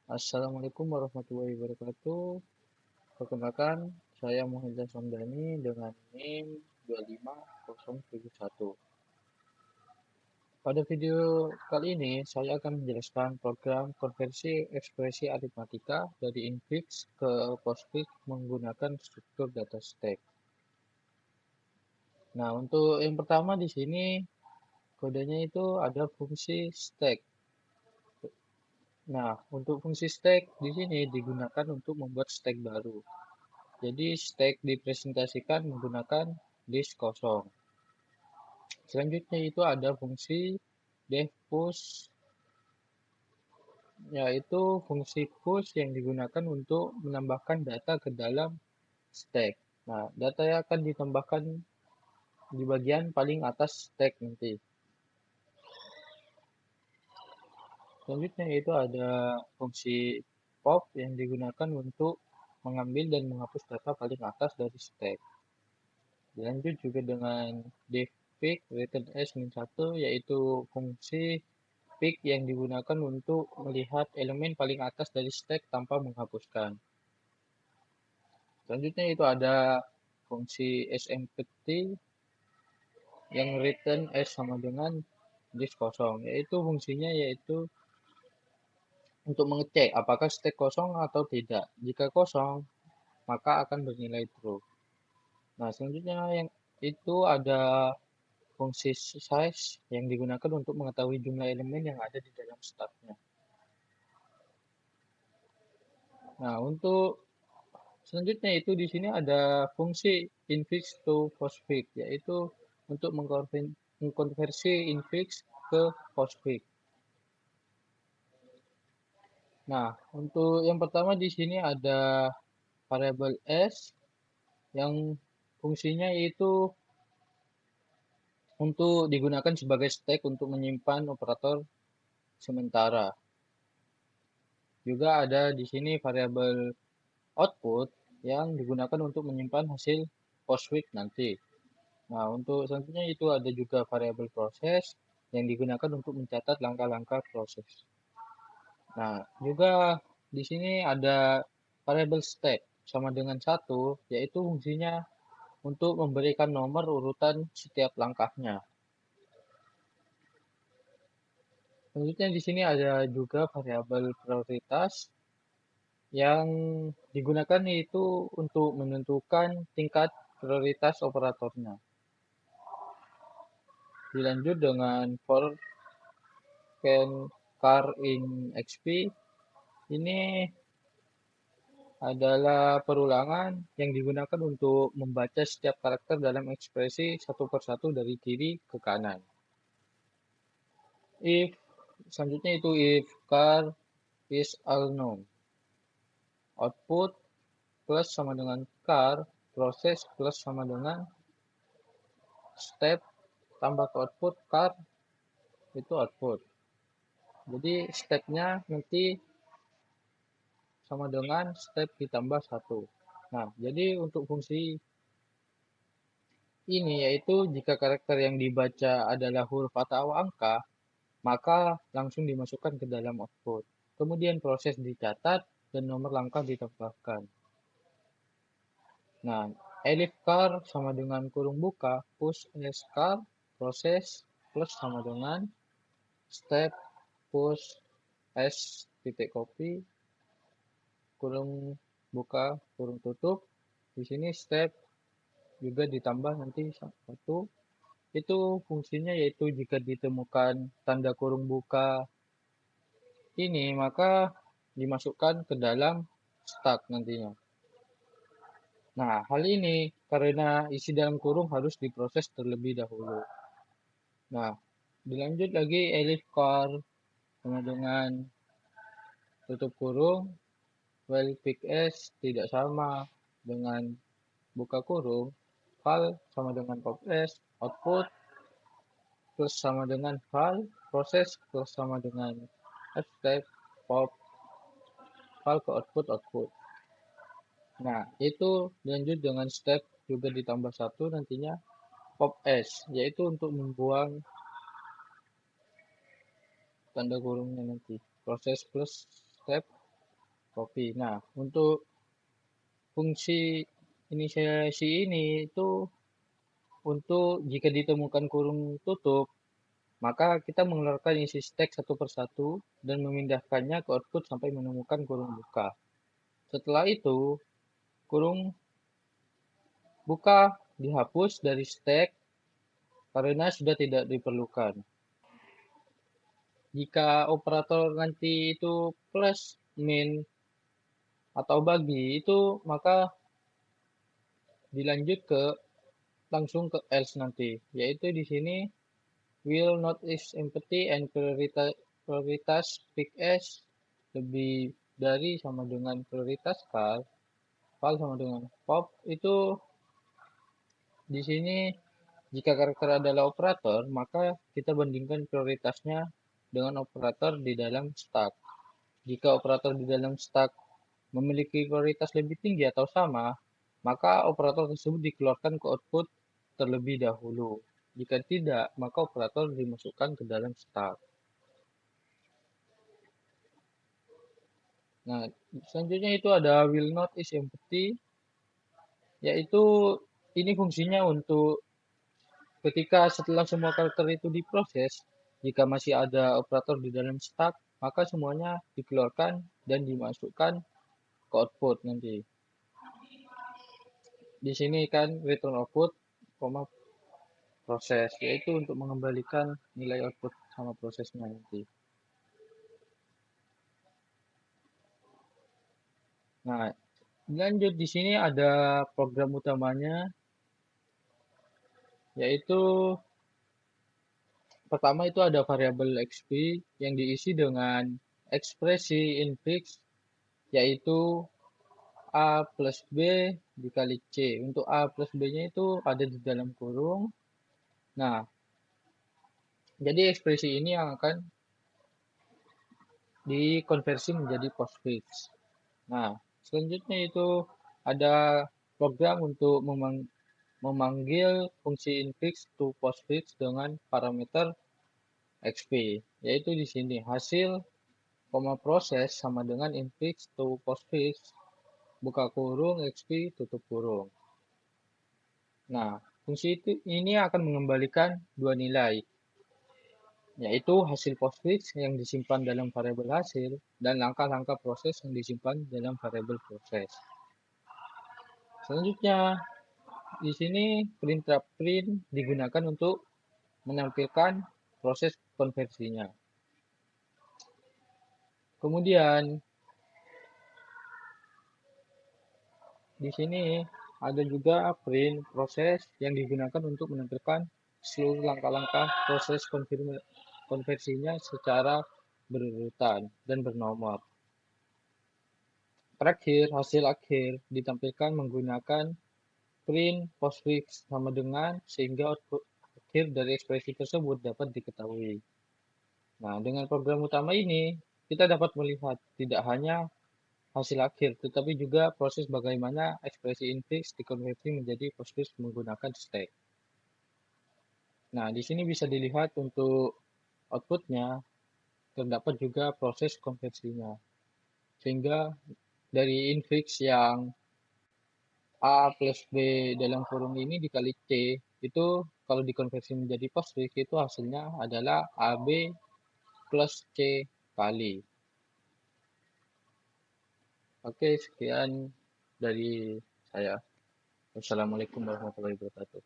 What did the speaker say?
Assalamualaikum warahmatullahi wabarakatuh. Perkenalkan, saya Muhammad Somdani dengan NIM 25071. Pada video kali ini, saya akan menjelaskan program konversi ekspresi aritmatika dari infix ke postfix menggunakan struktur data stack. Nah, untuk yang pertama di sini kodenya itu ada fungsi stack. Nah, untuk fungsi stack di sini digunakan untuk membuat stack baru. Jadi stack dipresentasikan menggunakan disk kosong. Selanjutnya itu ada fungsi def push, yaitu fungsi push yang digunakan untuk menambahkan data ke dalam stack. Nah, data yang akan ditambahkan di bagian paling atas stack nanti. Selanjutnya itu ada fungsi pop yang digunakan untuk mengambil dan menghapus data paling atas dari stack. Dilanjut juga dengan def pick return s-1, yaitu fungsi pick yang digunakan untuk melihat elemen paling atas dari stack tanpa menghapuskan. Selanjutnya itu ada fungsi sempty yang return s sama dengan disk kosong, yaitu fungsinya yaitu untuk mengecek apakah stack kosong atau tidak. Jika kosong, maka akan bernilai true. Nah, selanjutnya yang itu ada fungsi size yang digunakan untuk mengetahui jumlah elemen yang ada di dalam stacknya. Nah, untuk selanjutnya itu di sini ada fungsi infix to postfix, yaitu untuk mengkonversi infix ke postfix. Nah, untuk yang pertama di sini ada variabel s yang fungsinya itu untuk digunakan sebagai stack untuk menyimpan operator sementara. Juga ada di sini variabel output yang digunakan untuk menyimpan hasil postfix nanti. Nah, untuk selanjutnya itu ada juga variabel proses yang digunakan untuk mencatat langkah-langkah proses. Nah, juga di sini ada variabel step sama dengan satu, yaitu fungsinya untuk memberikan nomor urutan setiap langkahnya. Selanjutnya di sini ada juga variabel prioritas yang digunakan itu untuk menentukan tingkat prioritas operatornya. Dilanjut dengan for can car in XP. Ini adalah perulangan yang digunakan untuk membaca setiap karakter dalam ekspresi satu persatu dari kiri ke kanan. If selanjutnya itu if car is unknown. Output plus sama dengan car, proses plus sama dengan step tambah ke output car itu output. Jadi stepnya nanti sama dengan step ditambah satu. Nah, jadi untuk fungsi ini yaitu jika karakter yang dibaca adalah huruf atau angka, maka langsung dimasukkan ke dalam output. Kemudian proses dicatat dan nomor langkah ditambahkan. Nah, elif car sama dengan kurung buka, push s car, proses plus sama dengan step push s titik copy, kurung buka, kurung tutup. Di sini step juga ditambah nanti satu. Itu fungsinya yaitu jika ditemukan tanda kurung buka ini, maka dimasukkan ke dalam stack nantinya. Nah, hal ini karena isi dalam kurung harus diproses terlebih dahulu. Nah, dilanjut lagi elif car sama dengan tutup kurung, while pick s tidak sama dengan buka kurung, val sama dengan pop s, output plus sama dengan val, proses plus sama dengan step, pop, val ke output. Nah, itu lanjut dengan step juga ditambah satu nantinya pop s, yaitu untuk membuang tanda kurungnya nanti. Proses plus step copy. Nah, untuk fungsi inisiasi ini itu untuk jika ditemukan kurung tutup, maka kita mengeluarkan isi stack satu persatu dan memindahkannya ke output sampai menemukan kurung buka. Setelah itu, kurung buka dihapus dari stack karena sudah tidak diperlukan. Jika operator nanti itu plus, min, atau bagi itu, maka dilanjut ke langsung ke else nanti, yaitu di sini will not is empty and prioritas pick as lebih dari sama dengan prioritas val sama dengan pop. Itu di sini jika karakter adalah operator, maka kita bandingkan prioritasnya dengan operator di dalam stack. Jika operator di dalam stack memiliki prioritas lebih tinggi atau sama, maka operator tersebut dikeluarkan ke output terlebih dahulu. Jika tidak, maka operator dimasukkan ke dalam stack. Nah, selanjutnya itu ada will not is empty, yaitu ini fungsinya untuk ketika setelah semua karakter itu diproses, jika masih ada operator di dalam stack, maka semuanya dikeluarkan dan dimasukkan ke output nanti. Di sini kan return output, proses, yaitu untuk mengembalikan nilai output sama prosesnya nanti. Nah, lanjut di sini ada program utamanya, yaitu pertama itu ada variabel xp yang diisi dengan ekspresi infix, yaitu a plus b dikali c. Untuk a plus b-nya itu ada di dalam kurung. Nah, jadi ekspresi ini yang akan dikonversi menjadi postfix. Nah, selanjutnya itu ada program untuk memanggil fungsi infix to postfix dengan parameter xp, yaitu di sini hasil, proses sama dengan infix to postfix, buka kurung, xp, tutup kurung. Nah, fungsi ini akan mengembalikan dua nilai, yaitu hasil postfix yang disimpan dalam variabel hasil dan langkah-langkah proses yang disimpan dalam variabel proses. Selanjutnya, di sini print digunakan untuk menampilkan proses konversinya. Kemudian di sini ada juga print proses yang digunakan untuk menampilkan seluruh langkah-langkah proses konversinya secara berurutan dan bernomor. Terakhir, hasil akhir ditampilkan menggunakan print postfix sama dengan sehingga output akhir dari ekspresi tersebut dapat diketahui. Nah, dengan program utama ini, kita dapat melihat tidak hanya hasil akhir, tetapi juga proses bagaimana ekspresi infix dikonversi menjadi postfix menggunakan stack. Nah, di sini bisa dilihat untuk outputnya, terdapat juga proses konversinya. Sehingga dari infix yang A plus B dalam kurung ini dikali C, itu kalau dikonversi menjadi postfix, itu hasilnya adalah AB plus C kali. Oke, sekian dari saya. Wassalamualaikum warahmatullahi wabarakatuh.